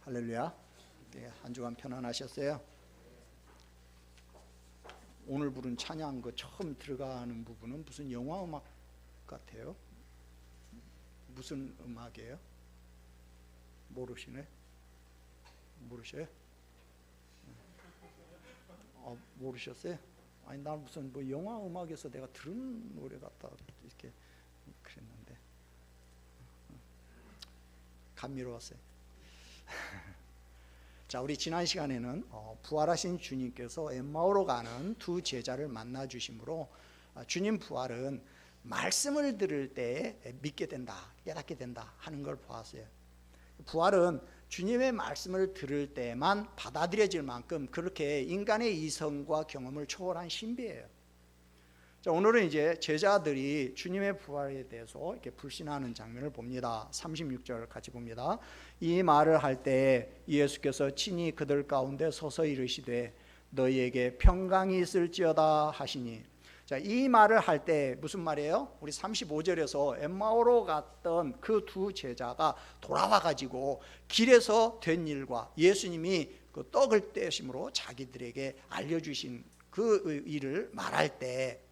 할렐루야. 한 주간 편안하셨어요? 오늘 부른 찬양 그 처음 들어가는 부분은 무슨 영화 음악 같아요? 무슨 음악이에요? 모르시네? 모르셔요? 모르셨어요? 아니 난 무슨 뭐 영화 음악에서 내가 들은 노래 같다 이렇게 그랬는데 감미로웠어요. 자, 우리 지난 시간에는 부활하신 주님께서 엠마오로 가는 두 제자를 만나 주심으로 주님 부활은 말씀을 들을 때 믿게 된다, 깨닫게 된다 하는 걸 보았어요. 부활은 주님의 말씀을 들을 때만 받아들여질 만큼 그렇게 인간의 이성과 경험을 초월한 신비예요. 자, 오늘은 이제 제자들이 주님의 부활에 대해서 이렇게 불신하는 장면을 봅니다. 36절 같이 봅니다. 이 말을 할 때 예수께서 친히 그들 가운데 서서 이르시되 너희에게 평강이 있을지어다 하시니. 자, 이 말을 할 때 무슨 말이에요? 우리 35절에서 엠마오로 갔던 그 두 제자가 돌아와 가지고 길에서 된 일과 예수님이 그 떡을 떼심으로 자기들에게 알려주신 그 일을 말할 때,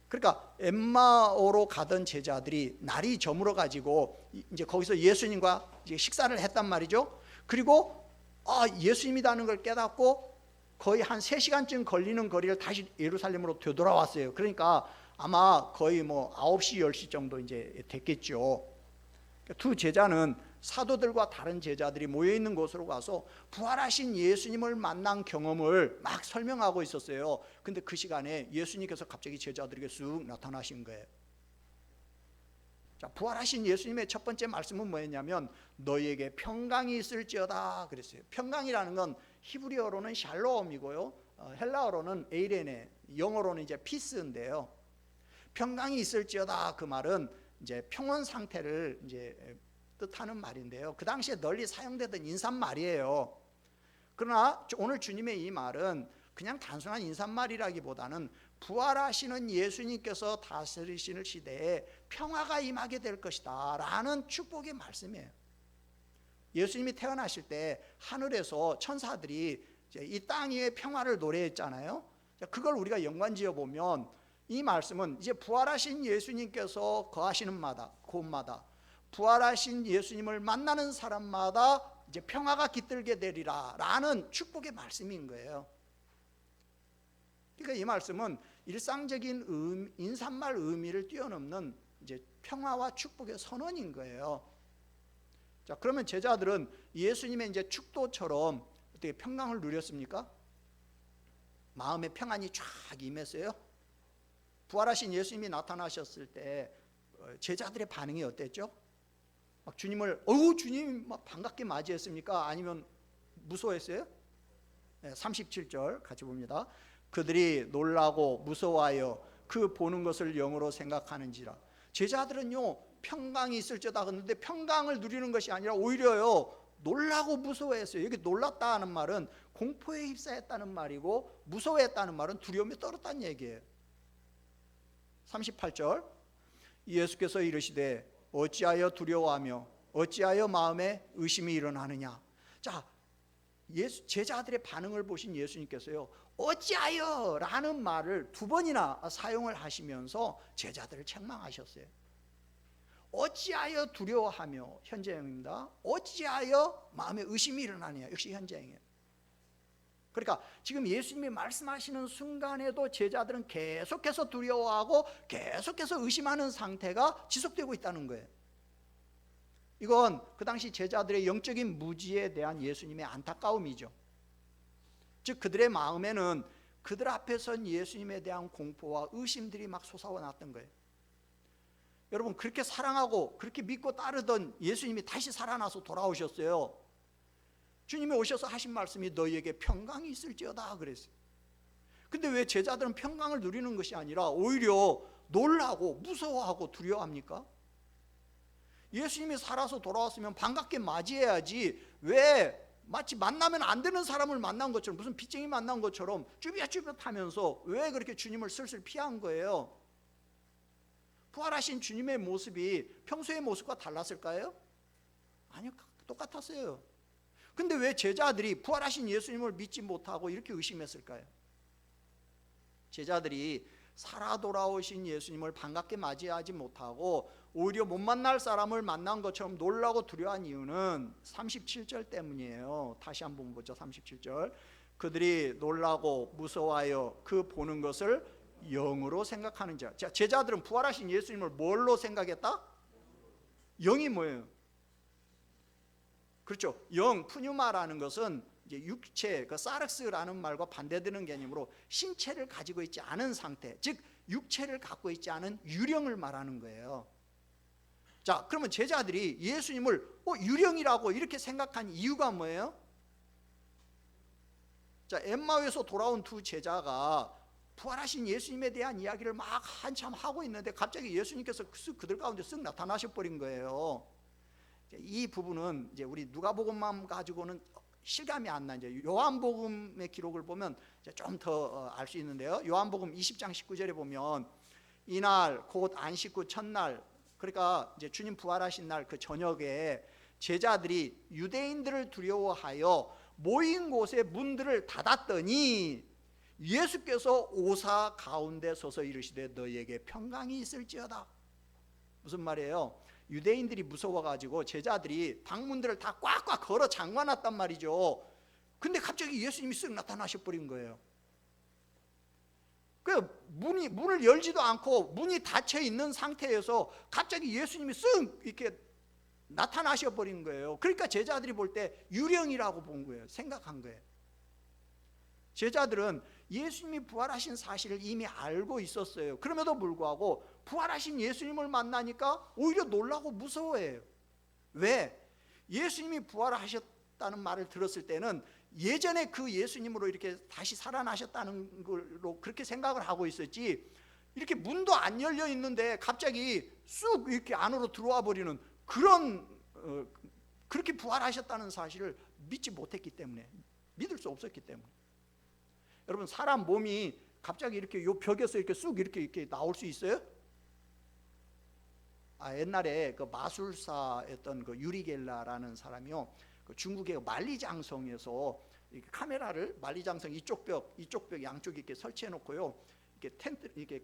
그러니까 엠마오로 가던 제자들이 날이 저물어 가지고 이제 거기서 예수님과 이제 식사를 했단 말이죠. 그리고 예수님이라는 걸 깨닫고 거의 한 3시간쯤 걸리는 거리를 다시 예루살렘으로 되돌아왔어요. 그러니까 아마 거의 뭐 9시 10시 정도 이제 됐겠죠. 두 제자는 사도들과 다른 제자들이 모여 있는 곳으로 가서 부활하신 예수님을 만난 경험을 막 설명하고 있었어요. 근데 그 시간에 예수님께서 갑자기 제자들에게 쑥 나타나신 거예요. 자, 부활하신 예수님의 첫 번째 말씀은 뭐였냐면 너희에게 평강이 있을지어다 그랬어요. 평강이라는 건 히브리어로는 샬롬이고요, 헬라어로는 에이레네, 영어로는 이제 피스인데요. 평강이 있을지어다 그 말은 이제 평온 상태를 이제 뜻하는 말인데요. 그 당시에 널리 사용되던 인사말이에요. 그러나 오늘 주님의 이 말은 그냥 단순한 인사말이라기보다는 부활하시는 예수님께서 다스리시는 시대에 평화가 임하게 될 것이다 라는 축복의 말씀이에요. 예수님이 태어나실 때 하늘에서 천사들이 이 땅 위의 평화를 노래했잖아요. 그걸 우리가 연관지어 보면 이 말씀은 이제 부활하신 예수님께서 거하시는 곳마다 부활하신 예수님을 만나는 사람마다 이제 평화가 깃들게 되리라 라는 축복의 말씀인 거예요. 그러니까 이 말씀은 일상적인 인사말 의미를 뛰어넘는 이제 평화와 축복의 선언인 거예요. 자, 그러면 제자들은 예수님의 이제 축도처럼 어떻게 평강을 누렸습니까? 마음의 평안이 쫙 임했어요. 부활하신 예수님이 나타나셨을 때 제자들의 반응이 어땠죠? 막 주님을 주님 막 반갑게 맞이했습니까? 아니면 무서워했어요? 37절 같이 봅니다. 그들이 놀라고 무서워하여 그 보는 것을 영으로 생각하는지라. 제자들은요 평강이 있을지어다 그랬는데 평강을 누리는 것이 아니라 오히려요 놀라고 무서워했어요. 여기 놀랐다 하는 말은 공포에 휩싸였다는 말이고 무서워했다는 말은 두려움에 떨었다는 얘기예요. 38절 예수께서 이르시되 어찌하여 두려워하며 어찌하여 마음에 의심이 일어나느냐. 자, 제자들의 반응을 보신 예수님께서요 어찌하여 라는 말을 2번이나 사용을 하시면서 제자들을 책망하셨어요. 어찌하여 두려워하며, 현재형입니다. 어찌하여 마음에 의심이 일어나느냐, 역시 현재형이에요. 그러니까 지금 예수님이 말씀하시는 순간에도 제자들은 계속해서 두려워하고 계속해서 의심하는 상태가 지속되고 있다는 거예요. 이건 그 당시 제자들의 영적인 무지에 대한 예수님의 안타까움이죠. 즉 그들의 마음에는 그들 앞에 선 예수님에 대한 공포와 의심들이 막 솟아왔던 거예요. 여러분, 그렇게 사랑하고 그렇게 믿고 따르던 예수님이 다시 살아나서 돌아오셨어요. 주님이 오셔서 하신 말씀이 너희에게 평강이 있을지어다 그랬어요. 근데 왜 제자들은 평강을 누리는 것이 아니라 오히려 놀라고 무서워하고 두려워합니까? 예수님이 살아서 돌아왔으면 반갑게 맞이해야지 왜 마치 만나면 안 되는 사람을 만난 것처럼, 무슨 빚쟁이 만난 것처럼 쭈뼛쭈뼛하면서 왜 그렇게 주님을 슬슬 피한 거예요? 부활하신 주님의 모습이 평소의 모습과 달랐을까요? 아니요, 똑같았어요. 근데 왜 제자들이 부활하신 예수님을 믿지 못하고 이렇게 의심했을까요? 제자들이 살아 돌아오신 예수님을 반갑게 맞이하지 못하고 오히려 못 만날 사람을 만난 것처럼 놀라고 두려워한 이유는 37절 때문이에요. 다시 한번 보죠. 37절. 그들이 놀라고 무서워하여 그 보는 것을 영으로 생각하는 자. 자, 제자들은 부활하신 예수님을 뭘로 생각했다? 영이 뭐예요? 그렇죠. 영, 푸뉴마라는 것은 이제 육체, 그 사르스라는 말과 반대되는 개념으로 신체를 가지고 있지 않은 상태, 즉 육체를 갖고 있지 않은 유령을 말하는 거예요. 자, 그러면 제자들이 예수님을 유령이라고 이렇게 생각한 이유가 뭐예요? 자, 엠마오에서 돌아온 두 제자가 부활하신 예수님에 대한 이야기를 막 한참 하고 있는데 갑자기 예수님께서 그들 가운데 쓱 나타나셔 버린 거예요. 이 부분은 이제 우리 누가복음만 가지고는 실감이 안 나. 이제 요한복음의 기록을 보면 좀 더 알 수 있는데요. 요한복음 20장 19절에 보면 이날 곧 안식 후 첫날, 그러니까 이제 주님 부활하신 날 그 저녁에 제자들이 유대인들을 두려워하여 모인 곳에 문들을 닫았더니 예수께서 오사 가운데 서서 이르시되 너희에게 평강이 있을지어다. 무슨 말이에요? 유대인들이 무서워가지고 제자들이 방문들을 다 꽉꽉 걸어 잠궈놨단 말이죠. 근데 갑자기 예수님이 쓱 나타나셔 버린 거예요. 그 문을 열지도 않고 문이 닫혀 있는 상태에서 갑자기 예수님이 쓱 이렇게 나타나셔 버린 거예요. 그러니까 제자들이 볼 때 유령이라고 본 거예요. 생각한 거예요. 제자들은 예수님이 부활하신 사실을 이미 알고 있었어요. 그럼에도 불구하고 부활하신 예수님을 만나니까 오히려 놀라고 무서워해요. 왜? 예수님이 부활하셨다는 말을 들었을 때는 예전에 그 예수님으로 이렇게 다시 살아나셨다는 걸로 그렇게 생각을 하고 있었지, 이렇게 문도 안 열려 있는데 갑자기 쑥 이렇게 안으로 들어와 버리는 그런 그렇게 부활하셨다는 사실을 믿지 못했기 때문에, 믿을 수 없었기 때문에. 여러분, 사람 몸이 갑자기 이렇게 요 벽에서 이렇게 쑥 이렇게 나올 수 있어요? 옛날에 그 마술사였던 그 유리겔라라는 사람이요, 그 중국의 만리장성에서 이렇게 카메라를 만리장성 이쪽 벽 양쪽에 이렇게 설치해 놓고요, 이렇게 텐트 이렇게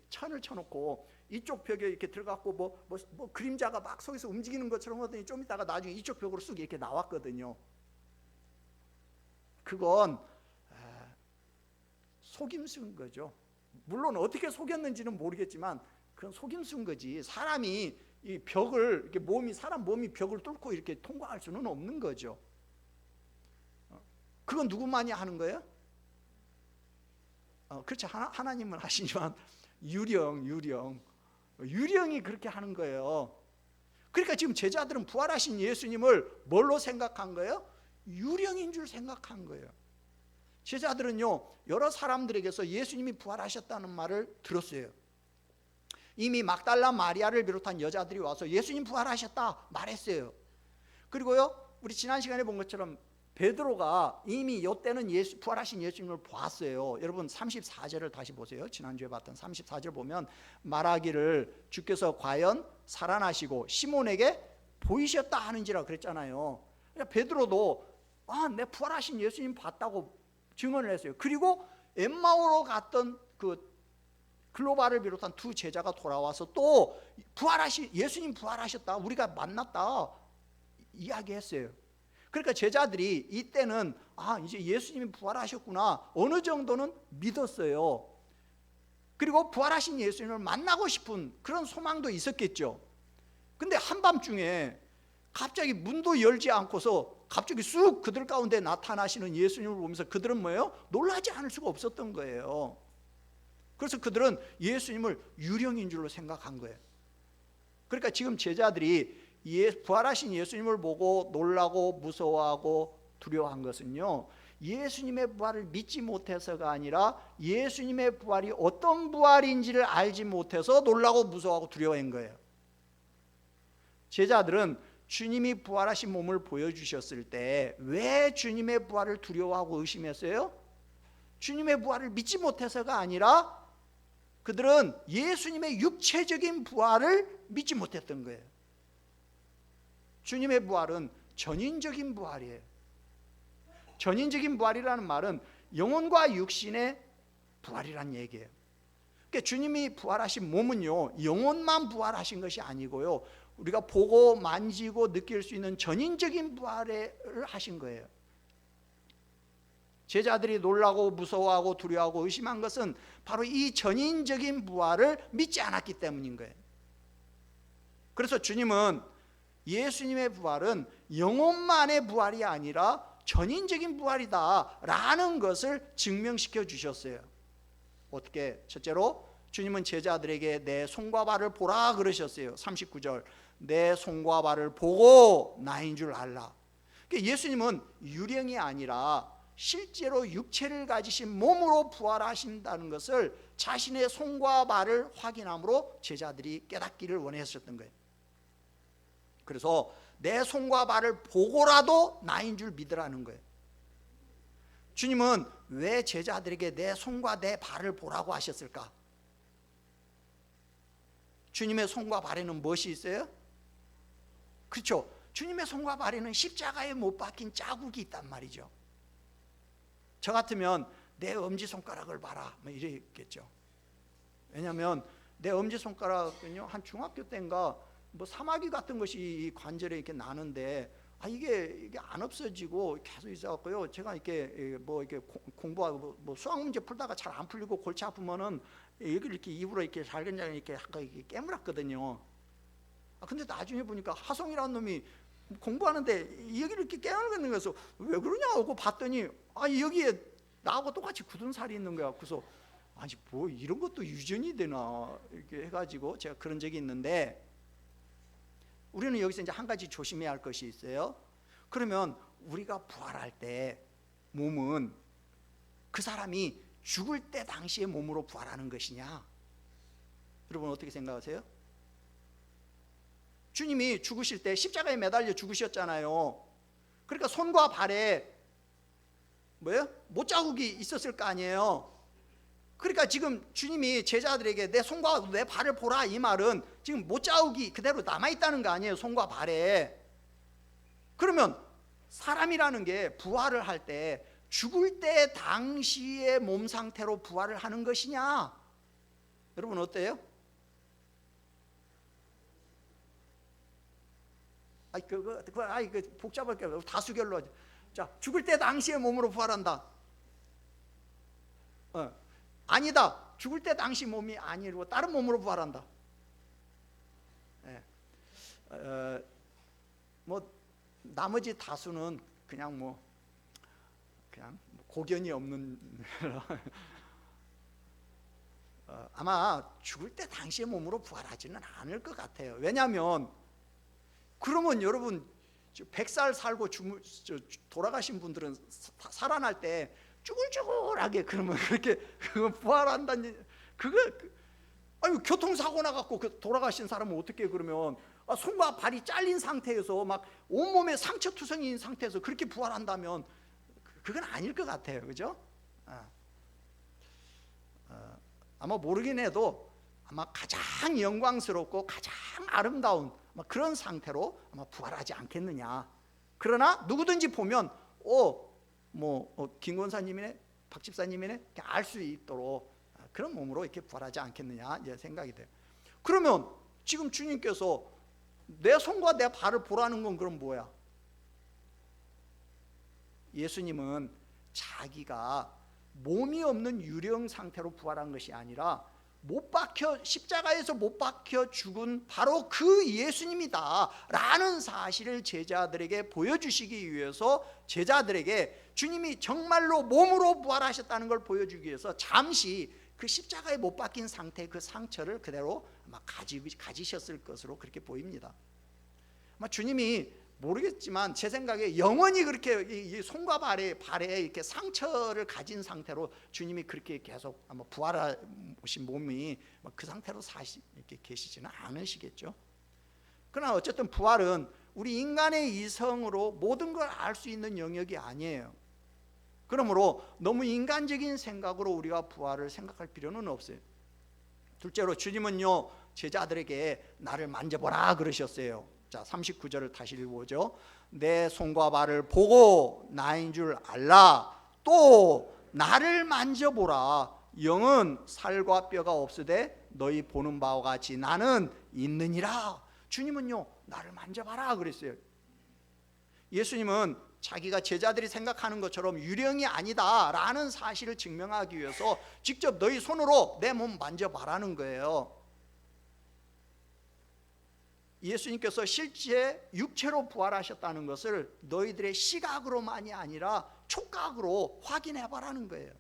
천을 쳐놓고 이쪽 벽에 이렇게 들어갔고 뭐 그림자가 막 속에서 움직이는 것처럼 하더니 좀 있다가 나중에 이쪽 벽으로 쑥 이렇게 나왔거든요. 그건 속임수인 거죠. 물론 어떻게 속였는지는 모르겠지만 그건 속임수인 거지. 사람이 이 벽을 이렇게 사람 몸이 벽을 뚫고 이렇게 통과할 수는 없는 거죠. 그건 누구만이 하는 거예요? 그렇죠. 하나님은 하시지만 유령이 그렇게 하는 거예요. 그러니까 지금 제자들은 부활하신 예수님을 뭘로 생각한 거예요? 유령인 줄 생각한 거예요. 제자들은요, 여러 사람들에게서 예수님이 부활하셨다는 말을 들었어요. 이미 막달라 마리아를 비롯한 여자들이 와서 예수님 부활하셨다 말했어요. 그리고요, 우리 지난 시간에 본 것처럼 베드로가 이미 이때는 부활하신 예수님을 봤어요. 여러분 34절을 다시 보세요. 지난주에 봤던 34절 보면 말하기를 주께서 과연 살아나시고 시몬에게 보이셨다 하는지라 그랬잖아요. 그러니까 베드로도 내 부활하신 예수님 봤다고 증언을 했어요. 그리고 엠마오로 갔던 그 글로바를 비롯한 두 제자가 돌아와서 또 예수님 부활하셨다, 우리가 만났다 이야기했어요. 그러니까 제자들이 이때는 이제 예수님이 부활하셨구나 어느 정도는 믿었어요. 그리고 부활하신 예수님을 만나고 싶은 그런 소망도 있었겠죠. 근데 한밤중에 갑자기 문도 열지 않고서 갑자기 쑥 그들 가운데 나타나시는 예수님을 보면서 그들은 뭐예요? 놀라지 않을 수가 없었던 거예요. 그래서 그들은 예수님을 유령인 줄로 생각한 거예요. 그러니까 지금 제자들이 부활하신 예수님을 보고 놀라고 무서워하고 두려워한 것은요, 예수님의 부활을 믿지 못해서가 아니라 예수님의 부활이 어떤 부활인지를 알지 못해서 놀라고 무서워하고 두려워한 거예요. 제자들은 주님이 부활하신 몸을 보여주셨을 때 왜 주님의 부활을 두려워하고 의심했어요? 주님의 부활을 믿지 못해서가 아니라 그들은 예수님의 육체적인 부활을 믿지 못했던 거예요. 주님의 부활은 전인적인 부활이에요. 전인적인 부활이라는 말은 영혼과 육신의 부활이란 얘기예요. 그러니까 주님이 부활하신 몸은요, 영혼만 부활하신 것이 아니고요, 우리가 보고 만지고 느낄 수 있는 전인적인 부활을 하신 거예요. 제자들이 놀라고 무서워하고 두려워하고 의심한 것은 바로 이 전인적인 부활을 믿지 않았기 때문인 거예요. 그래서 주님은 예수님의 부활은 영혼만의 부활이 아니라 전인적인 부활이다 라는 것을 증명시켜 주셨어요. 어떻게? 첫째로 주님은 제자들에게 내 손과 발을 보라 그러셨어요. 39절, 내 손과 발을 보고 나인 줄 알라. 그러니까 예수님은 유령이 아니라 실제로 육체를 가지신 몸으로 부활하신다는 것을 자신의 손과 발을 확인함으로 제자들이 깨닫기를 원하셨던 거예요. 그래서 내 손과 발을 보고라도 나인 줄 믿으라는 거예요. 주님은 왜 제자들에게 내 손과 내 발을 보라고 하셨을까? 주님의 손과 발에는 무엇이 있어요? 그렇죠. 주님의 손과 발에는 십자가에 못 박힌 자국이 있단 말이죠. 저 같으면 내 엄지손가락을 봐라 뭐 이랬겠죠. 왜냐하면 내 엄지손가락은요, 한 중학교 때인가 뭐 사마귀 같은 것이 이 관절에 이렇게 나는데 이게 안 없어지고 계속 있어갖고요, 제가 이렇게 뭐 이렇게 공부하고 뭐 수학 문제 풀다가 잘 안 풀리고 골치 아프면은 여기를 이렇게 입으로 이렇게 잘근잘 이렇게 깨물었거든요. 근데 나중에 보니까 하성이라는 놈이 공부하는데 여기를 이렇게 깨물는 거여서 왜 그러냐고 봤더니 여기에 나하고 똑같이 굳은 살이 있는 거야. 그래서 아니 뭐 이런 것도 유전이 되나 이렇게 해가지고 제가 그런 적이 있는데, 우리는 여기서 이제 한 가지 조심해야 할 것이 있어요. 그러면 우리가 부활할 때 몸은 그 사람이 죽을 때 당시의 몸으로 부활하는 것이냐? 여러분 어떻게 생각하세요? 주님이 죽으실 때 십자가에 매달려 죽으셨잖아요. 그러니까 손과 발에 뭐예요? 못자국이 있었을 거 아니에요. 그러니까 지금 주님이 제자들에게 내 손과 내 발을 보라 이 말은 지금 못자국이 그대로 남아있다는 거 아니에요, 손과 발에. 그러면 사람이라는 게 부활을 할 때 죽을 때 당시의 몸 상태로 부활을 하는 것이냐? 여러분 어때요? 복잡하게 다수결로 하죠. 자, 죽을 때 당시의 몸으로 부활한다. 아니다. 죽을 때 당시 몸이 아니고 다른 몸으로 부활한다. 뭐 나머지 다수는 그냥 고견이 없는 아마 죽을 때 당시의 몸으로 부활하지는 않을 것 같아요. 왜냐하면 그러면 여러분 100살 살고 돌아가신 분들은 살아날 때 쭈글쭈글하게 그러면 그렇게 부활한다는 교통사고 나갖고 돌아가신 사람은 어떻게 그러면 손과 발이 잘린 상태에서 막 온몸에 상처투성이인 상태에서 그렇게 부활한다면 그건 아닐 것 같아요. 그죠? 아마 모르긴 해도 아마 가장 영광스럽고 가장 아름다운 그런 상태로 아마 부활하지 않겠느냐. 그러나 누구든지 보면 김 권사님이네, 박 집사님이네 알 수 있도록 그런 몸으로 이렇게 부활하지 않겠느냐 이제 생각이 돼요. 그러면 지금 주님께서 내 손과 내 발을 보라는 건 그럼 뭐야? 예수님은 자기가 몸이 없는 유령 상태로 부활한 것이 아니라 십자가에서 못 박혀 죽은 바로 그 예수님이다 라는 사실을 제자들에게 보여주시기 위해서, 제자들에게 주님이 정말로 몸으로 부활하셨다는 걸 보여주기 위해서 잠시 그 십자가에 못 박힌 상태의 그 상처를 그대로 아마 가지셨을 것으로 그렇게 보입니다. 아마 주님이 모르겠지만 제 생각에 영원히 그렇게 이 손과 발에 이렇게 상처를 가진 상태로 주님이 그렇게 계속 아마 부활하신 몸이 그 상태로 이렇게 계시지는 않으시겠죠. 그러나 어쨌든 부활은 우리 인간의 이성으로 모든 걸 알 수 있는 영역이 아니에요. 그러므로 너무 인간적인 생각으로 우리가 부활을 생각할 필요는 없어요. 둘째로 주님은요 제자들에게 나를 만져보라 그러셨어요. 자, 39절을 다시 읽어보죠. 내 손과 발을 보고 나인 줄 알라. 또 나를 만져보라. 영은 살과 뼈가 없으되 너희 보는 바와 같이 나는 있느니라. 주님은요, 나를 만져봐라 그랬어요. 예수님은 자기가 제자들이 생각하는 것처럼 유령이 아니다라는 사실을 증명하기 위해서 직접 너희 손으로 내 몸 만져봐라는 거예요. 예수님께서 실제 육체로 부활하셨다는 것을 너희들의 시각으로만이 아니라 촉각으로 확인해봐라는 거예요.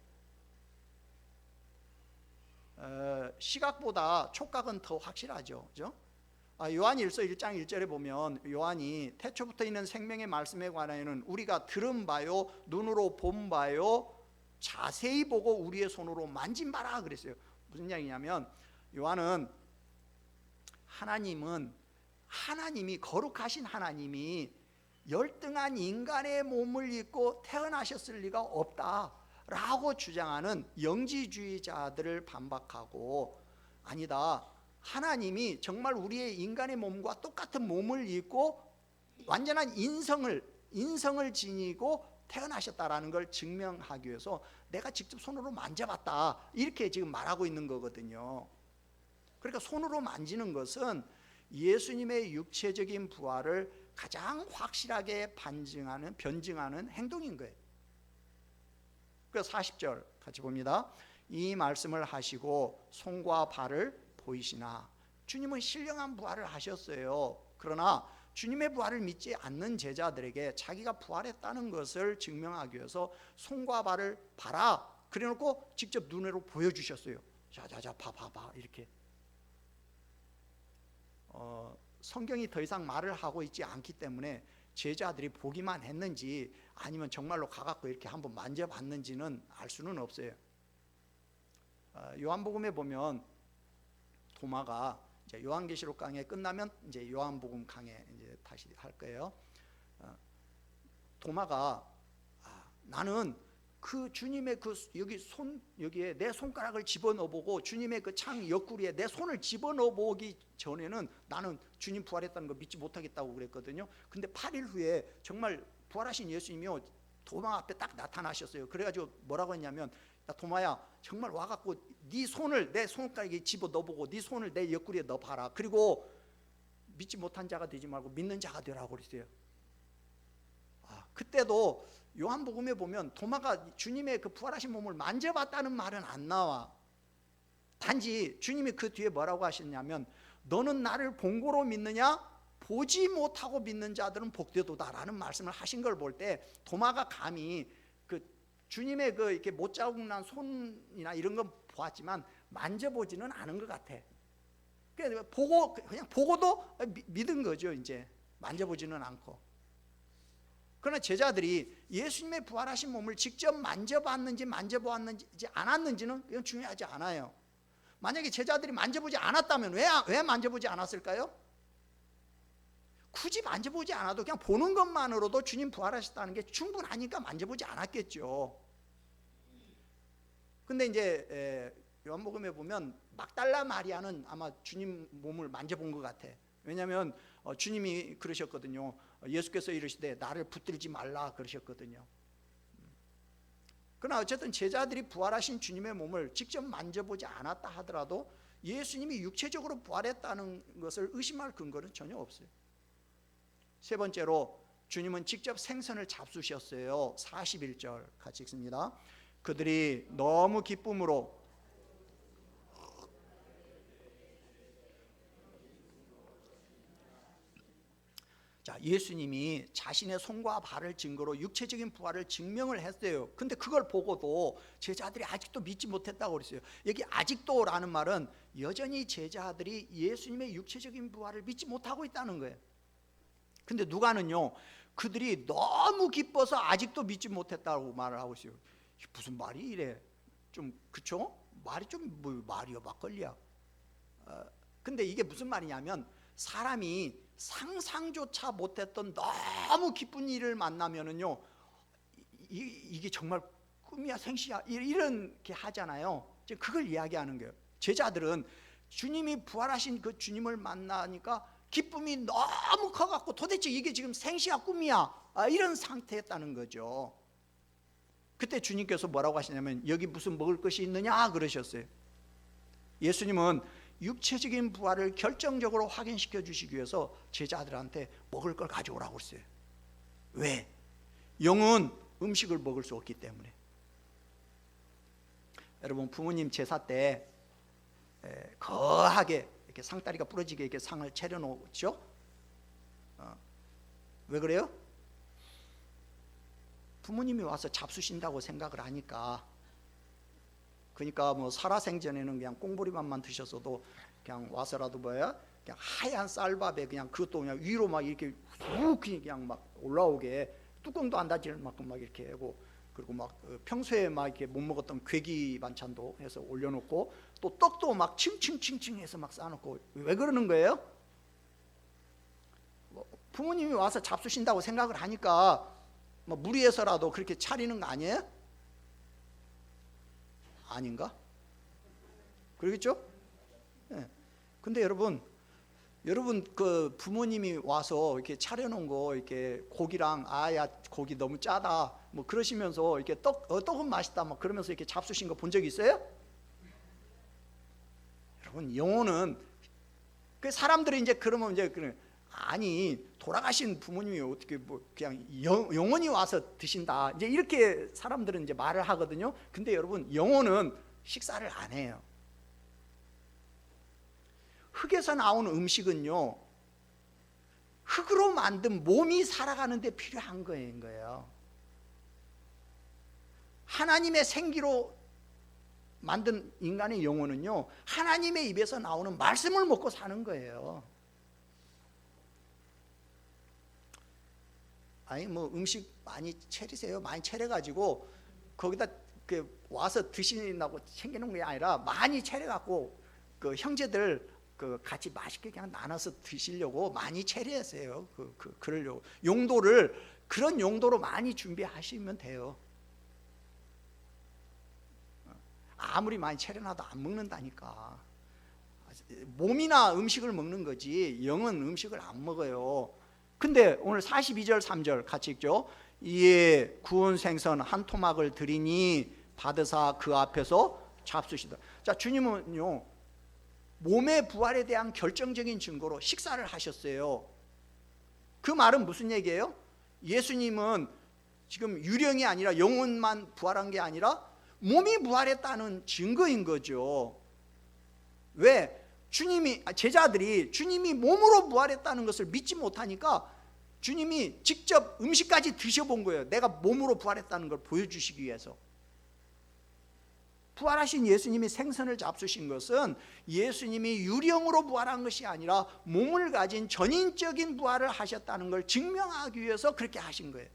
시각보다 촉각은 더 확실하죠, 그죠? 요한일서 1장 1절에 보면 요한이 태초부터 있는 생명의 말씀에 관하여는 우리가 들은 바요 눈으로 본 바요 자세히 보고 우리의 손으로 만진 바라 그랬어요. 무슨 이야기냐면 요한은 하나님이 거룩하신 하나님이 열등한 인간의 몸을 입고 태어나셨을 리가 없다라고 주장하는 영지주의자들을 반박하고, 아니다, 하나님이 정말 우리의 인간의 몸과 똑같은 몸을 입고 완전한 인성을 지니고 태어나셨다라는 걸 증명하기 위해서 내가 직접 손으로 만져봤다 이렇게 지금 말하고 있는 거거든요. 그러니까 손으로 만지는 것은 예수님의 육체적인 부활을 가장 확실하게 변증하는 행동인 거예요. 그래서 40절 같이 봅니다. 이 말씀을 하시고 손과 발을 보이시나. 주님은 신령한 부활을 하셨어요. 그러나 주님의 부활을 믿지 않는 제자들에게 자기가 부활했다는 것을 증명하기 위해서 손과 발을 봐라 그래놓고 직접 눈으로 보여주셨어요. 자자자 봐봐봐 이렇게. 성경이 더 이상 말을 하고 있지 않기 때문에 제자들이 보기만 했는지 아니면 정말로 가갖고 이렇게 한번 만져봤는지는 알 수는 없어요. 요한복음에 보면 도마가 이제 요한계시록 강해 끝나면 이제 요한복음 강해 이제 다시 할 거예요. 도마가 나는 그 주님의 그 여기에 내 손가락을 집어넣어보고 주님의 그 창 옆구리에 내 손을 집어넣어보기 전에는 나는 주님 부활했다는 거 믿지 못하겠다고 그랬거든요. 근데 8일 후에 정말 부활하신 예수님이요 도마 앞에 딱 나타나셨어요. 그래가지고 뭐라고 했냐면, 야 도마야 정말 와갖고 네 손을 내 손가락에 집어넣어보고 네 손을 내 옆구리에 넣어봐라. 그리고 믿지 못한 자가 되지 말고 믿는 자가 되라고 그랬어요. 그때도 요한복음에 보면 도마가 주님의 그 부활하신 몸을 만져봤다는 말은 안 나와. 단지 주님이 그 뒤에 뭐라고 하셨냐면, 너는 나를 본고로 믿느냐? 보지 못하고 믿는 자들은 복되도다라는 말씀을 하신 걸 볼 때 도마가 감히 그 주님의 그 이렇게 못자국 난 손이나 이런 건 보았지만 만져보지는 않은 것 같아. 그냥 보고도 믿은 거죠. 이제 만져보지는 않고. 그러나 제자들이 예수님의 부활하신 몸을 직접 만져봤는지 만져보았는지 않았는지는 이건 중요하지 않아요. 만약에 제자들이 만져보지 않았다면 왜 만져보지 않았을까요? 굳이 만져보지 않아도 그냥 보는 것만으로도 주님 부활하셨다는 게 충분하니까 만져보지 않았겠죠. 근데 이제 요한복음에 보면 막달라 마리아는 아마 주님 몸을 만져본 것 같아. 왜냐하면 주님이 그러셨거든요. 예수께서 이르시되 나를 붙들지 말라 그러셨거든요. 그러나 어쨌든 제자들이 부활하신 주님의 몸을 직접 만져보지 않았다 하더라도 예수님이 육체적으로 부활했다는 것을 의심할 근거는 전혀 없어요. 세 번째로 주님은 직접 생선을 잡수셨어요. 41절 같이 읽습니다. 그들이 너무 기쁨으로 예수님이 자신의 손과 발을 증거로 육체적인 부활을 증명을 했어요. 근데 그걸 보고도 제자들이 아직도 믿지 못했다고 그랬어요. 여기 아직도라는 말은 여전히 제자들이 예수님의 육체적인 부활을 믿지 못하고 있다는 거예요. 근데 누가는요, 그들이 너무 기뻐서 아직도 믿지 못했다고 말을 하고 있어요. 무슨 말이 이래? 좀 그쵸? 말이 좀 뭐 말이야 막걸리야. 근데 이게 무슨 말이냐면, 사람이 상상조차 못했던 너무 기쁜 일을 만나면은요, 이게 정말 꿈이야 생시야 이렇게 하잖아요. 그걸 이야기하는 거예요. 제자들은 주님이 부활하신 그 주님을 만나니까 기쁨이 너무 커갖고 도대체 이게 지금 생시야 꿈이야, 이런 상태였다는 거죠. 그때 주님께서 뭐라고 하시냐면 여기 무슨 먹을 것이 있느냐 그러셨어요. 예수님은 육체적인 부활을 결정적으로 확인시켜 주시기 위해서 제자들한테 먹을 걸 가져오라고 했어요. 왜? 영은 음식을 먹을 수 없기 때문에. 여러분, 부모님 제사 때 거하게 이렇게 상다리가 부러지게 이렇게 상을 차려놓죠. 왜 그래요? 부모님이 와서 잡수신다고 생각을 하니까. 그러니까 뭐 살아생전에는 그냥 꽁보리밥만 드셨어도 그냥 와서라도 뭐야, 그냥 하얀 쌀밥에 그냥 그것도 그냥 위로 막 이렇게 훅 그냥 막 올라오게 뚜껑도 안 닫힐 만큼 막 이렇게 하고, 그리고 막 평소에 막 이렇게 못 먹었던 괴기 반찬도 해서 올려놓고, 또 떡도 막 칭칭칭칭 해서 막 쌓아놓고. 왜 그러는 거예요? 부모님이 와서 잡수신다고 생각을 하니까 뭐 무리해서라도 그렇게 차리는 거 아니에요? 아닌가? 그러겠죠? 네. 근데 여러분 그 부모님이 와서 이렇게 차려놓은 거 이렇게 고기랑 야 고기 너무 짜다 뭐 그러시면서 이렇게 떡은 맛있다 막 그러면서 이렇게 잡수신 거 본 적 있어요? 여러분, 영혼은 그 사람들이 이제 그러면 이제 아니 돌아가신 부모님이 어떻게 뭐 그냥 영혼이 와서 드신다 이제 이렇게 사람들은 이제 말을 하거든요. 근데 여러분, 영혼은 식사를 안 해요. 흙에서 나온 음식은요, 흙으로 만든 몸이 살아가는 데 필요한 거예요. 하나님의 생기로 만든 인간의 영혼은요, 하나님의 입에서 나오는 말씀을 먹고 사는 거예요. 아니 뭐 음식 많이 차리세요. 많이 차려가지고 거기다 와서 드시라고 챙기는 게 아니라 많이 차려갖고 그 형제들 같이 맛있게 그냥 나눠서 드시려고 많이 차려하세요. 그러려고 용도를 그런 용도로 많이 준비하시면 돼요. 아무리 많이 차려놔도 안 먹는다니까. 몸이나 음식을 먹는 거지 영은 음식을 안 먹어요. 근데 오늘 42절 3절 같이 읽죠. 이에 구운 생선 한 토막을 드리니 받으사 그 앞에서 잡수시다. 자, 주님은요 몸의 부활에 대한 결정적인 증거로 식사를 하셨어요. 그 말은 무슨 얘기예요? 예수님은 지금 유령이 아니라 영혼만 부활한 게 아니라 몸이 부활했다는 증거인 거죠. 왜? 제자들이 주님이 몸으로 부활했다는 것을 믿지 못하니까 주님이 직접 음식까지 드셔본 거예요. 내가 몸으로 부활했다는 걸 보여주시기 위해서. 부활하신 예수님이 생선을 잡수신 것은 예수님이 유령으로 부활한 것이 아니라 몸을 가진 전인적인 부활을 하셨다는 걸 증명하기 위해서 그렇게 하신 거예요.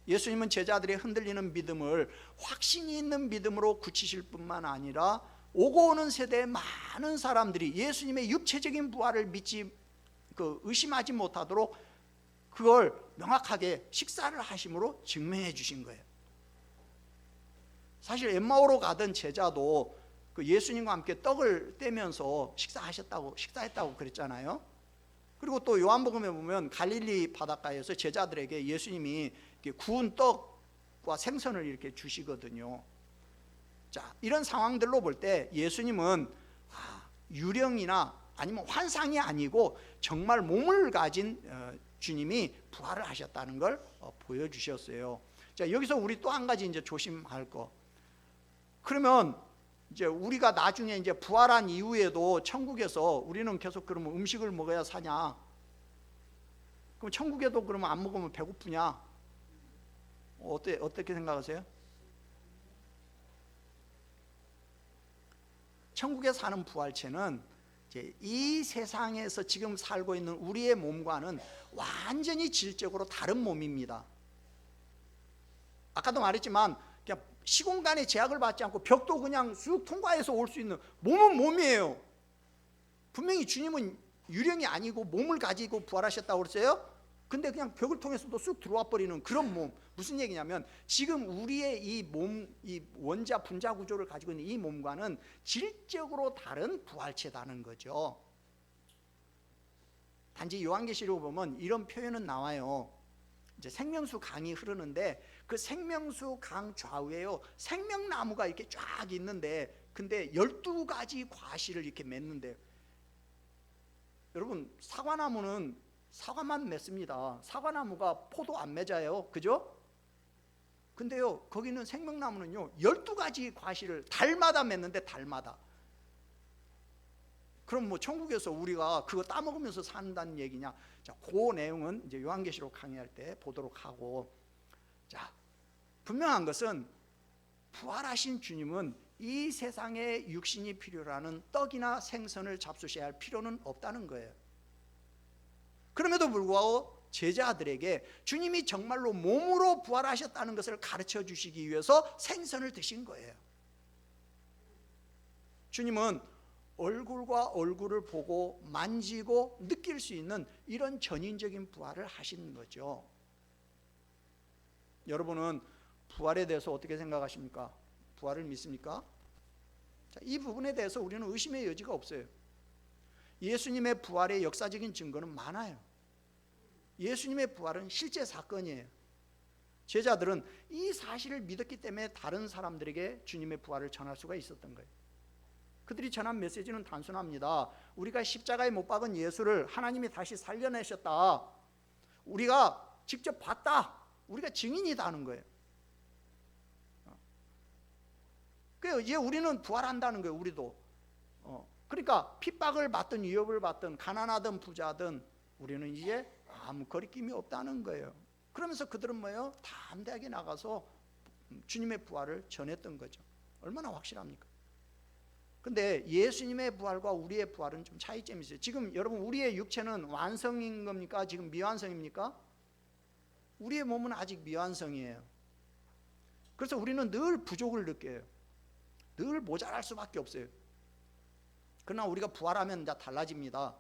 예수님은 제자들의 흔들리는 믿음을 확신이 있는 믿음으로 굳히실 뿐만 아니라 오고 오는 세대의 많은 사람들이 예수님의 육체적인 부활을 의심하지 못하도록 그걸 명확하게 식사를 하심으로 증명해 주신 거예요. 사실 엠마오로 가던 제자도 그 예수님과 함께 떡을 떼면서 식사했다고 그랬잖아요. 그리고 또 요한복음에 보면 갈릴리 바닷가에서 제자들에게 예수님이 구운 떡과 생선을 이렇게 주시거든요. 자, 이런 상황들로 볼 때 예수님은 유령이나 아니면 환상이 아니고 정말 몸을 가진 주님이 부활을 하셨다는 걸 보여주셨어요. 자, 여기서 우리 또 한 가지 이제 조심할 거. 그러면 이제 우리가 나중에 이제 부활한 이후에도 천국에서 우리는 계속 그러면 음식을 먹어야 사냐? 그럼 천국에도 그러면 안 먹으면 배고프냐? 어떻게 생각하세요? 천국에 사는 부활체는 이제 이 세상에서 지금 살고 있는 우리의 몸과는 완전히 질적으로 다른 몸입니다. 아까도 말했지만 그냥 시공간의 제약을 받지 않고 벽도 그냥 쑥 통과해서 올 수 있는 몸은 몸이에요. 분명히 주님은 유령이 아니고 몸을 가지고 부활하셨다고 그랬어요. 근데 그냥 벽을 통해서도 쑥 들어와 버리는 그런 몸. 무슨 얘기냐면 지금 우리의 이 몸, 이 원자 분자 구조를 가지고 있는 이 몸과는 질적으로 다른 부활체다는 거죠. 단지 요한계시록 보면 이런 표현은 나와요. 이제 생명수 강이 흐르는데 그 생명수 강 좌우에요 생명나무가 이렇게 쫙 있는데, 근데 12가지 과실을 이렇게 맺는데, 여러분 사과나무는 사과만 맺습니다. 사과나무가 포도 안 맺어요, 그죠? 근데요 거기는 생명나무는요 12가지 과실을 달마다 맺는데, 달마다. 그럼 뭐 천국에서 우리가 그거 따먹으면서 산다는 얘기냐? 자, 그 내용은 이제 요한계시록 강의할 때 보도록 하고, 자, 분명한 것은 부활하신 주님은 이 세상에 육신이 필요라는 떡이나 생선을 잡수셔야 할 필요는 없다는 거예요. 그럼에도 불구하고 제자들에게 주님이 정말로 몸으로 부활하셨다는 것을 가르쳐 주시기 위해서 생선을 드신 거예요. 주님은 얼굴과 얼굴을 보고 만지고 느낄 수 있는 이런 전인적인 부활을 하시는 거죠. 여러분은 부활에 대해서 어떻게 생각하십니까? 부활을 믿습니까? 자, 이 부분에 대해서 우리는 의심의 여지가 없어요. 예수님의 부활의 역사적인 증거는 많아요. 예수님의 부활은 실제 사건이에요. 제자들은 이 사실을 믿었기 때문에 다른 사람들에게 주님의 부활을 전할 수가 있었던 거예요. 그들이 전한 메시지는 단순합니다. 우리가 십자가에 못 박은 예수를 하나님이 다시 살려내셨다. 우리가 직접 봤다. 우리가 증인이다 하는 거예요. 그래서 이제 우리는 부활한다는 거예요. 우리도. 그러니까 핍박을 받든 위협을 받든 가난하든 부자든 우리는 이제 아무 거리낌이 없다는 거예요. 그러면서 그들은 뭐예요? 담대하게 나가서 주님의 부활을 전했던 거죠. 얼마나 확실합니까? 근데 예수님의 부활과 우리의 부활은 좀 차이점이 있어요. 지금 여러분 우리의 육체는 완성인 겁니까? 지금 미완성입니까? 우리의 몸은 아직 미완성이에요. 그래서 우리는 늘 부족을 느껴요. 늘 모자랄 수밖에 없어요. 그러나 우리가 부활하면 이제 달라집니다.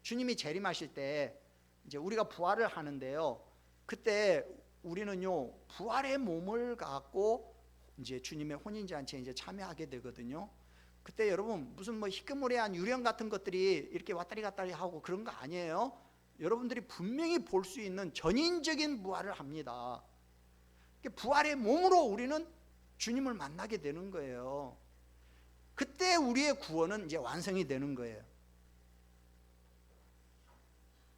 주님이 재림하실 때 이제 우리가 부활을 하는데요. 그때 우리는요 부활의 몸을 갖고 이제 주님의 혼인잔치에 이제 참여하게 되거든요. 그때 여러분 무슨 뭐 희끄무레한 유령 같은 것들이 이렇게 왔다리 갔다리 하고 그런 거 아니에요. 여러분들이 분명히 볼 수 있는 전인적인 부활을 합니다. 부활의 몸으로 우리는 주님을 만나게 되는 거예요. 그때 우리의 구원은 이제 완성이 되는 거예요.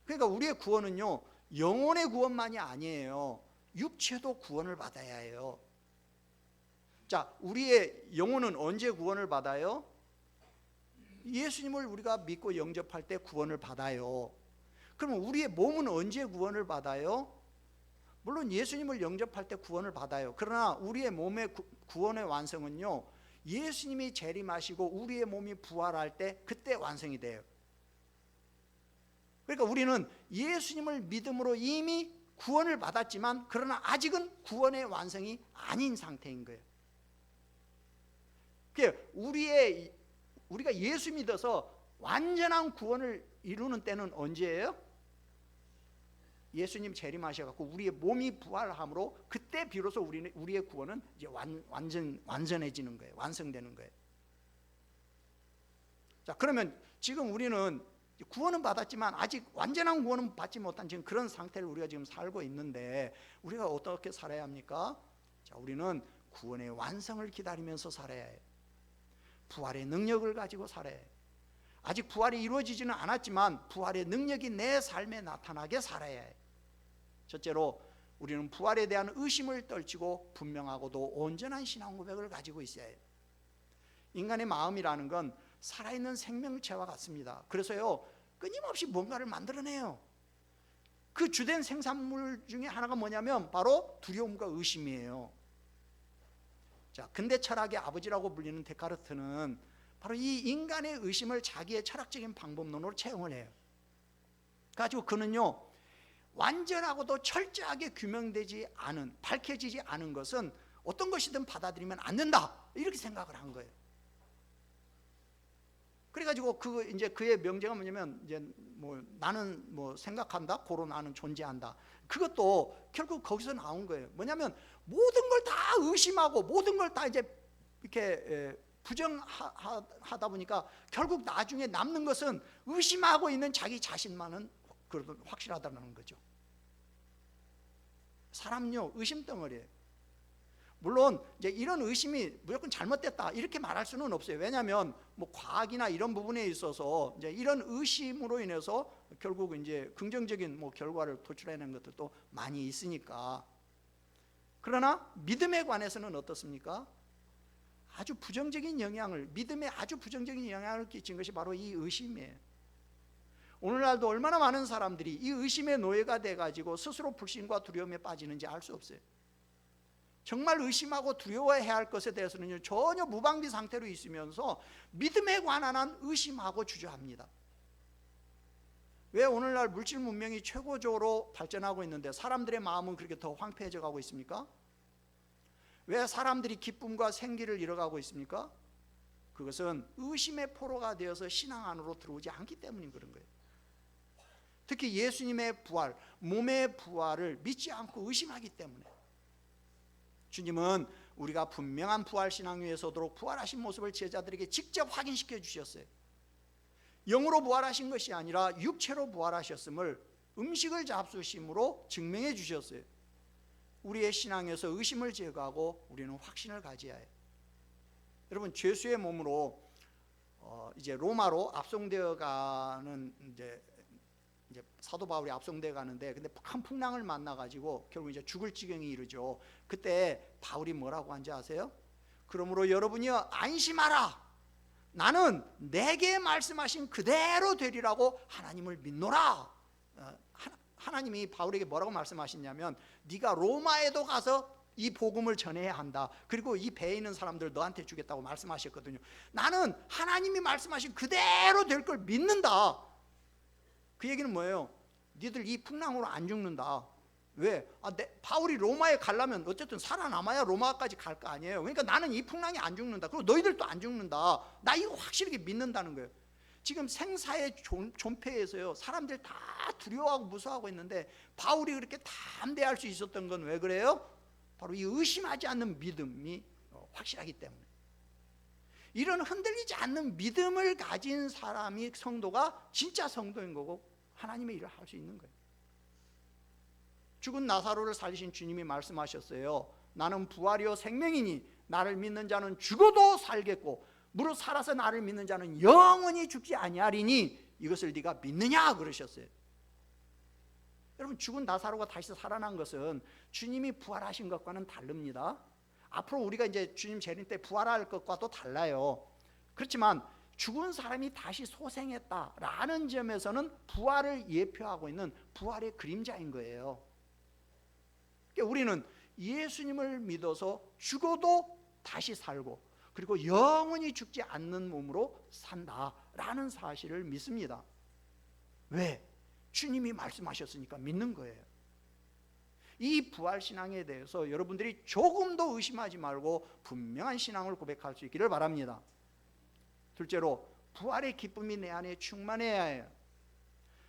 그러니까 우리의 구원은요 영혼의 구원만이 아니에요. 육체도 구원을 받아야 해요. 자, 우리의 영혼은 언제 구원을 받아요? 예수님을 우리가 믿고 영접할 때 구원을 받아요. 그러면 우리의 몸은 언제 구원을 받아요? 물론 예수님을 영접할 때 구원을 받아요. 그러나 우리의 몸의 구원의 완성은요 예수님이 재림하시고 우리의 몸이 부활할 때 그때 완성이 돼요. 그러니까 우리는 예수님을 믿음으로 이미 구원을 받았지만 그러나 아직은 구원의 완성이 아닌 상태인 거예요. 우리가 예수 믿어서 완전한 구원을 이루는 때는 언제예요? 예수님 재림하셔갖고 우리의 몸이 부활함으로 그때 비로소 우리의 구원은 이제 완전해지는 거예요. 완성되는 거예요. 자, 그러면 지금 우리는 구원은 받았지만 아직 완전한 구원은 받지 못한 지금 그런 상태를 우리가 지금 살고 있는데 우리가 어떻게 살아야 합니까? 자, 우리는 구원의 완성을 기다리면서 살아야 해요. 부활의 능력을 가지고 살아야 해요. 아직 부활이 이루어지지는 않았지만 부활의 능력이 내 삶에 나타나게 살아야 해요. 첫째로 우리는 부활에 대한 의심을 떨치고 분명하고도 온전한 신앙 고백을 가지고 있어야 해요. 인간의 마음이라는 건 살아있는 생명체와 같습니다. 그래서요 끊임없이 뭔가를 만들어내요. 그 주된 생산물 중에 하나가 뭐냐면 바로 두려움과 의심이에요. 자, 근대 철학의 아버지라고 불리는 데카르트는 바로 이 인간의 의심을 자기의 철학적인 방법론으로 채용을 해요. 가지고 그는요 완전하고도 철저하게 규명되지 않은, 밝혀지지 않은 것은 어떤 것이든 받아들이면 안 된다 이렇게 생각을 한 거예요. 그래가지고 이제 그의 명제가 뭐냐면 이제 뭐 나는 뭐 생각한다, 고로 나는 존재한다. 그것도 결국 거기서 나온 거예요. 뭐냐면 모든 걸 다 의심하고 모든 걸 다 이제 이렇게 부정하다 보니까 결국 나중에 남는 것은 의심하고 있는 자기 자신만은 확실하다는 거죠. 사람요, 의심 덩어리예요. 물론 이제 이런 의심이 무조건 잘못됐다 이렇게 말할 수는 없어요. 왜냐하면 뭐 과학이나 이런 부분에 있어서 이제 이런 의심으로 인해서 결국 이제 긍정적인 뭐 결과를 도출해내는 것들도 많이 있으니까. 그러나 믿음에 관해서는 어떻습니까? 아주 부정적인 영향을, 믿음에 아주 부정적인 영향을 끼친 것이 바로 이 의심이에요. 오늘날도 얼마나 많은 사람들이 이 의심의 노예가 돼가지고 스스로 불신과 두려움에 빠지는지 알 수 없어요. 정말 의심하고 두려워해야 할 것에 대해서는 전혀 무방비 상태로 있으면서 믿음에 관한 한 의심하고 주저합니다. 왜 오늘날 물질 문명이 최고적으로 발전하고 있는데 사람들의 마음은 그렇게 더 황폐해져 가고 있습니까? 왜 사람들이 기쁨과 생기를 잃어가고 있습니까? 그것은 의심의 포로가 되어서 신앙 안으로 들어오지 않기 때문인 그런 거예요. 특히 예수님의 부활, 몸의 부활을 믿지 않고 의심하기 때문에. 주님은 우리가 분명한 부활 신앙 위에 서도록 부활하신 모습을 제자들에게 직접 확인시켜 주셨어요. 영으로 부활하신 것이 아니라 육체로 부활하셨음을 음식을 잡수심으로 증명해 주셨어요. 우리의 신앙에서 의심을 제거하고 우리는 확신을 가져야 해요. 여러분, 죄수의 몸으로 이제 로마로 압송되어 가는 이제 사도 바울이 압송되어 가는데, 근데 큰 풍랑을 만나 가지고 결국 이제 죽을 지경에 이르죠. 그때 바울이 뭐라고 한지 아세요? 그러므로 여러분이여 안심하라. 나는 내게 말씀하신 그대로 되리라고 하나님을 믿노라. 하나님이 바울에게 뭐라고 말씀하시냐면, 네가 로마에도 가서 이 복음을 전해야 한다. 그리고 이 배에 있는 사람들 너한테 주겠다고 말씀하셨거든요. 나는 하나님이 말씀하신 그대로 될 걸 믿는다. 그 얘기는 뭐예요? 니들 이 풍랑으로 안 죽는다. 왜? 바울이 로마에 가려면 어쨌든 살아남아야 로마까지 갈 거 아니에요. 그러니까 나는 이 풍랑이 안 죽는다. 그리고 너희들도 안 죽는다. 나 이거 확실하게 믿는다는 거예요. 지금 생사의 존폐에서요, 사람들 다 두려워하고 무서워하고 있는데 바울이 그렇게 담대할 수 있었던 건 왜 그래요? 바로 이 의심하지 않는 믿음이 확실하기 때문에. 이런 흔들리지 않는 믿음을 가진 사람이 성도가 진짜 성도인 거고 하나님의 일을 할 수 있는 거예요. 죽은 나사로를 살리신 주님이 말씀하셨어요. 나는 부활이요 생명이니 나를 믿는 자는 죽어도 살겠고 무릇 살아서 나를 믿는 자는 영원히 죽지 아니하리니 이것을 네가 믿느냐 그러셨어요. 여러분, 죽은 나사로가 다시 살아난 것은 주님이 부활하신 것과는 다릅니다. 앞으로 우리가 이제 주님 재림 때 부활할 것과도 달라요. 그렇지만 죽은 사람이 다시 소생했다라는 점에서는 부활을 예표하고 있는 부활의 그림자인 거예요. 그러니까 우리는 예수님을 믿어서 죽어도 다시 살고 그리고 영원히 죽지 않는 몸으로 산다라는 사실을 믿습니다. 왜? 주님이 말씀하셨으니까 믿는 거예요. 이 부활신앙에 대해서 여러분들이 조금도 의심하지 말고 분명한 신앙을 고백할 수 있기를 바랍니다. 둘째로, 부활의 기쁨이 내 안에 충만해야 해요.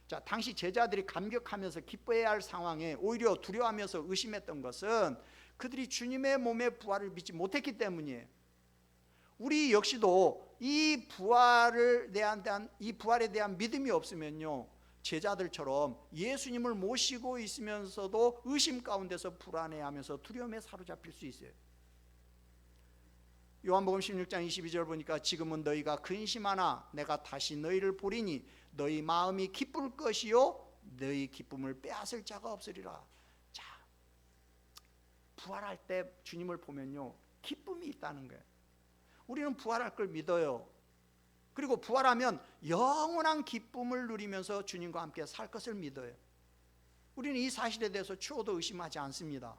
자, 당시 제자들이 감격하면서 기뻐해야 할 상황에 오히려 두려워하면서 의심했던 것은 그들이 주님의 몸의 부활을 믿지 못했기 때문이에요. 우리 역시도 이 부활에 대한 믿음이 없으면요, 제자들처럼 예수님을 모시고 있으면서도 의심 가운데서 불안해하면서 두려움에 사로잡힐 수 있어요. 요한복음 16장 22절 보니까 지금은 너희가 근심하나 내가 다시 너희를 보리니 너희 마음이 기쁠 것이요 너희 기쁨을 빼앗을 자가 없으리라. 자, 부활할 때 주님을 보면요, 기쁨이 있다는 거예요. 우리는 부활할 걸 믿어요. 그리고 부활하면 영원한 기쁨을 누리면서 주님과 함께 살 것을 믿어요. 우리는 이 사실에 대해서 추호도 의심하지 않습니다.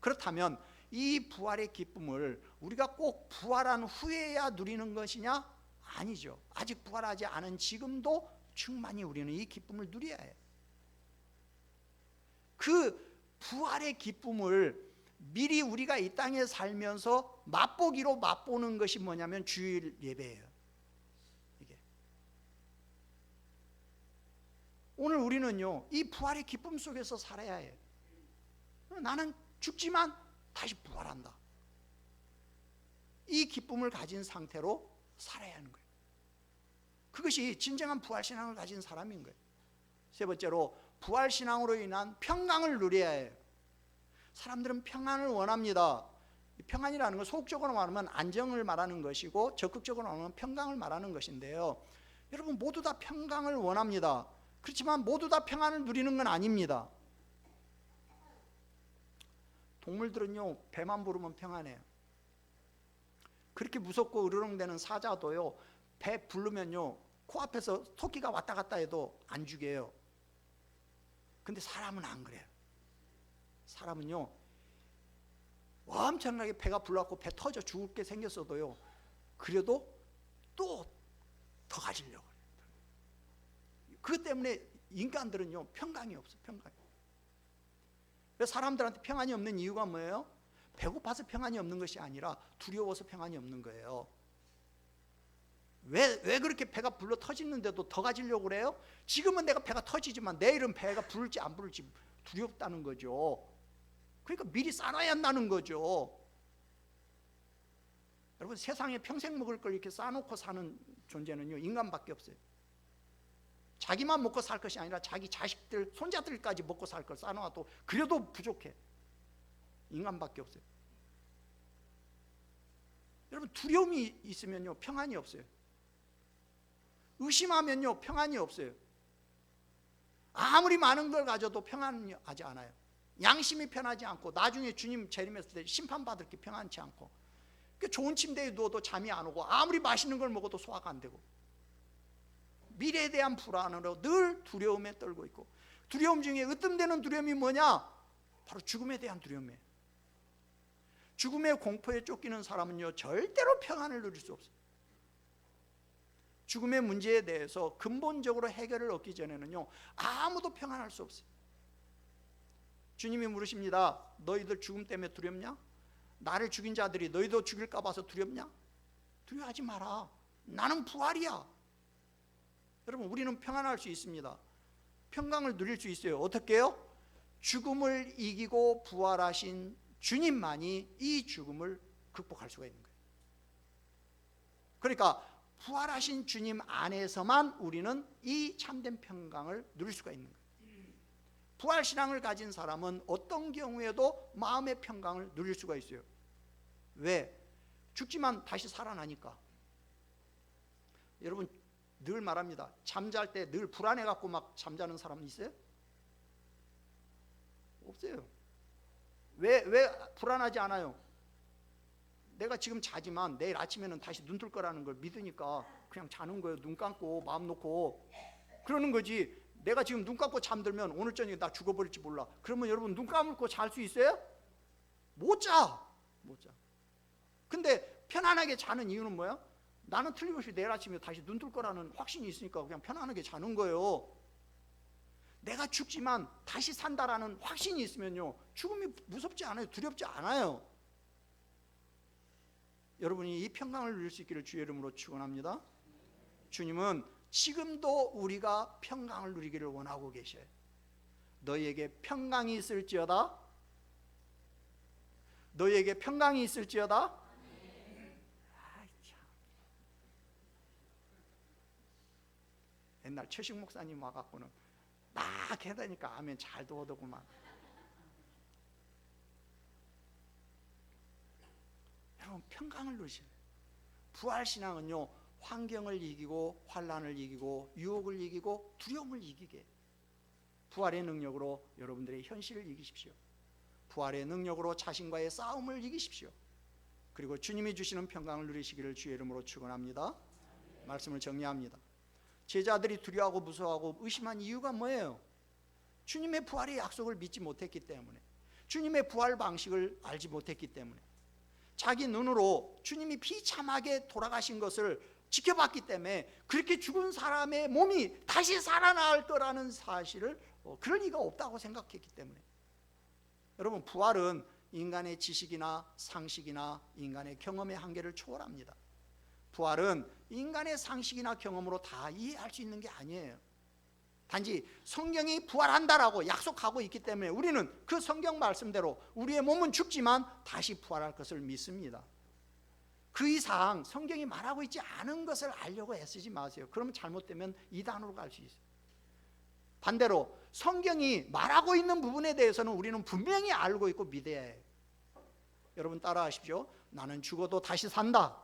그렇다면 이 부활의 기쁨을 우리가 꼭 부활한 후에야 누리는 것이냐? 아니죠. 아직 부활하지 않은 지금도 충만히 우리는 이 기쁨을 누려야 해요. 그 부활의 기쁨을 미리 우리가 이 땅에 살면서 맛보기로 맛보는 것이 뭐냐면 주일 예배예요. 이게 오늘 우리는요, 이 부활의 기쁨 속에서 살아야 해요. 나는 죽지만 다시 부활한다. 이 기쁨을 가진 상태로 살아야 하는 거예요. 그것이 진정한 부활신앙을 가진 사람인 거예요. 세 번째로 부활신앙으로 인한 평강을 누려야 해요. 사람들은 평안을 원합니다. 평안이라는 건 소극적으로 말하면 안정을 말하는 것이고 적극적으로 말하면 평강을 말하는 것인데요, 여러분 모두 다 평강을 원합니다. 그렇지만 모두 다 평안을 누리는 건 아닙니다. 동물들은요, 배만 부르면 평안해요. 그렇게 무섭고 으르렁대는 사자도요, 배 부르면요 코앞에서 토끼가 왔다 갔다 해도 안 죽여요. 근데 사람은 안 그래요. 사람은요 엄청나게 배가 불러갖고 배 터져 죽을 게 생겼어도요, 그래도 또 더 가지려고 해요. 그것 때문에 인간들은요 평강이 없어요. 평강이. 그래서 사람들한테 평안이 없는 이유가 뭐예요? 배고파서 평안이 없는 것이 아니라 두려워서 평안이 없는 거예요. 왜 그렇게 배가 불러 터지는데도 더 가지려고 그래요? 지금은 내가 배가 터지지만 내일은 배가 부를지 안 부를지 두렵다는 거죠. 그러니까 미리 싸놔야 한다는 거죠. 여러분 세상에 평생 먹을 걸 이렇게 싸놓고 사는 존재는요 인간밖에 없어요. 자기만 먹고 살 것이 아니라 자기 자식들, 손자들까지 먹고 살 걸 싸놓아도 그래도 부족해. 인간밖에 없어요. 여러분 두려움이 있으면요 평안이 없어요. 의심하면요 평안이 없어요. 아무리 많은 걸 가져도 평안하지 않아요. 양심이 편하지 않고 나중에 주님 재림했을 때 심판받을 게 평안치 않고, 좋은 침대에 누워도 잠이 안 오고 아무리 맛있는 걸 먹어도 소화가 안 되고 미래에 대한 불안으로 늘 두려움에 떨고 있고, 두려움 중에 으뜸되는 두려움이 뭐냐? 바로 죽음에 대한 두려움이에요. 죽음의 공포에 쫓기는 사람은요 절대로 평안을 누릴 수 없어요. 죽음의 문제에 대해서 근본적으로 해결을 얻기 전에는요 아무도 평안할 수 없어요. 주님이 물으십니다. 너희들 죽음 때문에 두렵냐? 나를 죽인 자들이 너희도 죽일까 봐서 두렵냐? 두려워하지 마라. 나는 부활이야. 여러분 우리는 평안할 수 있습니다. 평강을 누릴 수 있어요. 어떻게 해요? 죽음을 이기고 부활하신 주님만이 이 죽음을 극복할 수가 있는 거예요. 그러니까 부활하신 주님 안에서만 우리는 이 참된 평강을 누릴 수가 있는 거예요. 부활신앙을 가진 사람은 어떤 경우에도 마음의 평강을 누릴 수가 있어요. 왜? 죽지만 다시 살아나니까. 여러분 늘 말합니다. 잠잘 때 늘 불안해갖고 막 잠자는 사람 있어요? 없어요. 왜 불안하지 않아요? 내가 지금 자지만 내일 아침에는 다시 눈 뜰 거라는 걸 믿으니까 그냥 자는 거예요. 눈 감고 마음 놓고 그러는 거지. 내가 지금 눈 감고 잠들면 오늘 저녁에 나 죽어버릴지 몰라. 그러면 여러분 눈 감고 잘 수 있어요? 못 자. 근데 편안하게 자는 이유는 뭐야? 나는 틀림없이 내일 아침에 다시 눈 뜰 거라는 확신이 있으니까 그냥 편안하게 자는 거예요. 내가 죽지만 다시 산다라는 확신이 있으면요 죽음이 무섭지 않아요. 두렵지 않아요. 여러분이 이 평강을 누릴 수 있기를 주의 이름으로 축원합니다. 주님은 지금도 우리가 평강을 누리기를 원하고 계셔요. 너희에게 평강이 있을지어다. 너희에게 평강이 있을지어다. 옛날 최식 목사님 와갖고는 막 해다니까 아멘 잘도 하더구만. 여러분 평강을 누리시는 부활신앙은요 환경을 이기고 환난을 이기고 유혹을 이기고 두려움을 이기게 부활의 능력으로 여러분들의 현실을 이기십시오. 부활의 능력으로 자신과의 싸움을 이기십시오. 그리고 주님이 주시는 평강을 누리시기를 주의 이름으로 축원합니다. 말씀을 정리합니다. 제자들이 두려워하고 무서워하고 의심한 이유가 뭐예요? 주님의 부활의 약속을 믿지 못했기 때문에, 주님의 부활 방식을 알지 못했기 때문에, 자기 눈으로 주님이 비참하게 돌아가신 것을 지켜봤기 때문에 그렇게 죽은 사람의 몸이 다시 살아날 거라는 사실을 그럴 리가 없다고 생각했기 때문에. 여러분 부활은 인간의 지식이나 상식이나 인간의 경험의 한계를 초월합니다. 부활은 인간의 상식이나 경험으로 다 이해할 수 있는 게 아니에요. 단지 성경이 부활한다라고 약속하고 있기 때문에 우리는 그 성경 말씀대로 우리의 몸은 죽지만 다시 부활할 것을 믿습니다. 그 이상 성경이 말하고 있지 않은 것을 알려고 애쓰지 마세요. 그러면 잘못되면 이단으로 갈 수 있어요. 반대로 성경이 말하고 있는 부분에 대해서는 우리는 분명히 알고 있고 믿어야 해요. 여러분 따라하십시오. 나는 죽어도 다시 산다.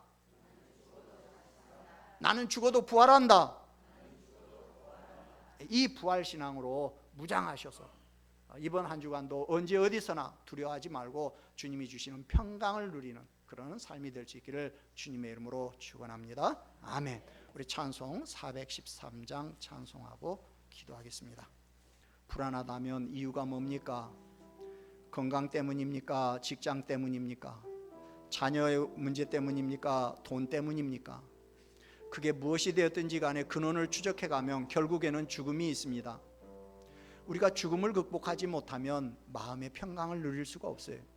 나는 죽어도 부활한다. 이 부활신앙으로 무장하셔서 이번 한 주간도 언제 어디서나 두려워하지 말고 주님이 주시는 평강을 누리는 그런 삶이 될 수 있기를 주님의 이름으로 축원합니다. 아멘. 우리 찬송 413장 찬송하고 기도하겠습니다. 불안하다면 이유가 뭡니까? 건강 때문입니까? 직장 때문입니까? 자녀의 문제 때문입니까? 돈 때문입니까? 그게 무엇이 되었든지 간에 근원을 추적해 가면 결국에는 죽음이 있습니다. 우리가 죽음을 극복하지 못하면 마음의 평강을 누릴 수가 없어요.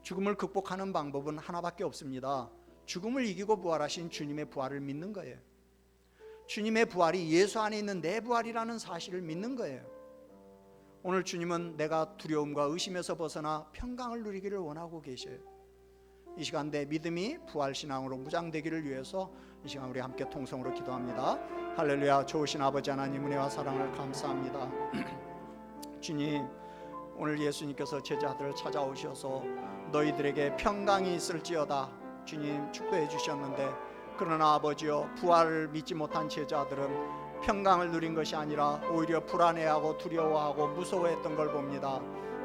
죽음을 극복하는 방법은 하나밖에 없습니다. 죽음을 이기고 부활하신 주님의 부활을 믿는 거예요. 주님의 부활이 예수 안에 있는 내 부활이라는 사실을 믿는 거예요. 오늘 주님은 내가 두려움과 의심에서 벗어나 평강을 누리기를 원하고 계셔요. 이 시간 내 믿음이 부활신앙으로 무장되기를 위해서 이 시간 우리 함께 통성으로 기도합니다. 할렐루야. 좋으신 아버지 하나님 은혜와 사랑을 감사합니다. 주님, 오늘 예수님께서 제자들을 찾아오셔서 너희들에게 평강이 있을지어다 주님 축도해 주셨는데, 그러나 아버지여, 부활을 믿지 못한 제자들은 평강을 누린 것이 아니라 오히려 불안해하고 두려워하고 무서워했던 걸 봅니다.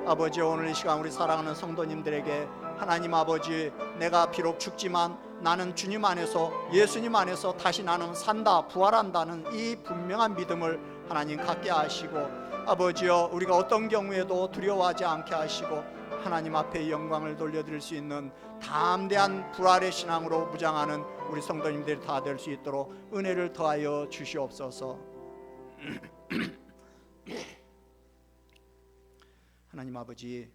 아버지, 오늘 이 시간 우리 사랑하는 성도님들에게 하나님 아버지, 내가 비록 죽지만 나는 주님 안에서, 예수님 안에서 다시 나는 산다, 부활한다는 이 분명한 믿음을 하나님 갖게 하시고, 아버지여, 우리가 어떤 경우에도 두려워하지 않게 하시고 하나님 앞에 영광을 돌려드릴 수 있는 담대한 부활의 신앙으로 무장하는 우리 성도님들이 다 될 수 있도록 은혜를 더하여 주시옵소서. 하나님 아버지,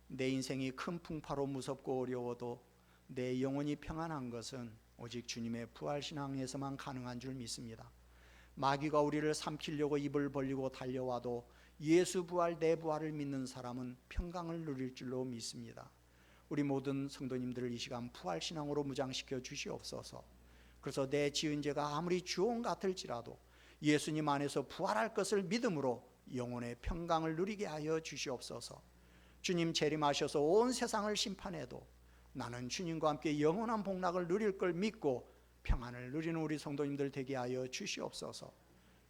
내 인생이 큰 풍파로 무섭고 어려워도 내 영혼이 평안한 것은 오직 주님의 부활신앙에서만 가능한 줄 믿습니다. 마귀가 우리를 삼키려고 입을 벌리고 달려와도 예수 부활, 내 부활을 믿는 사람은 평강을 누릴 줄로 믿습니다. 우리 모든 성도님들을 이 시간 부활신앙으로 무장시켜 주시옵소서. 그래서 내 지은 죄가 아무리 주홍 같을지라도 예수님 안에서 부활할 것을 믿음으로 영혼의 평강을 누리게 하여 주시옵소서. 주님 재림하셔서 온 세상을 심판해도 나는 주님과 함께 영원한 복락을 누릴 걸 믿고 평안을 누리는 우리 성도님들 되게 하여 주시옵소서.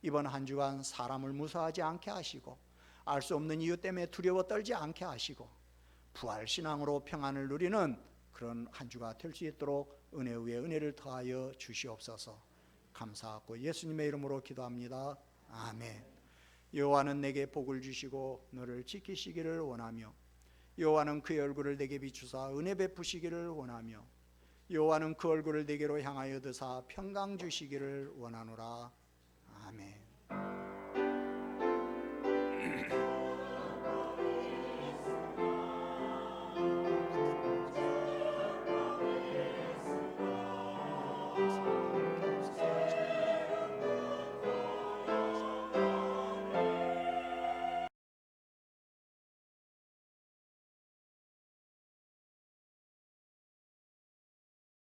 이번 한 주간 사람을 무서워하지 않게 하시고 알 수 없는 이유 때문에 두려워 떨지 않게 하시고 부활신앙으로 평안을 누리는 그런 한 주가 될 수 있도록 은혜 위에 은혜를 더하여 주시옵소서. 감사하고 예수님의 이름으로 기도합니다. 아멘. 여호와는 내게 복을 주시고 너를 지키시기를 원하며, 여호와는 그의 얼굴을 내게 비추사 은혜 베푸시기를 원하며, 여호와는 그 얼굴을 내게로 향하여 드사 평강 주시기를 원하노라. 아멘.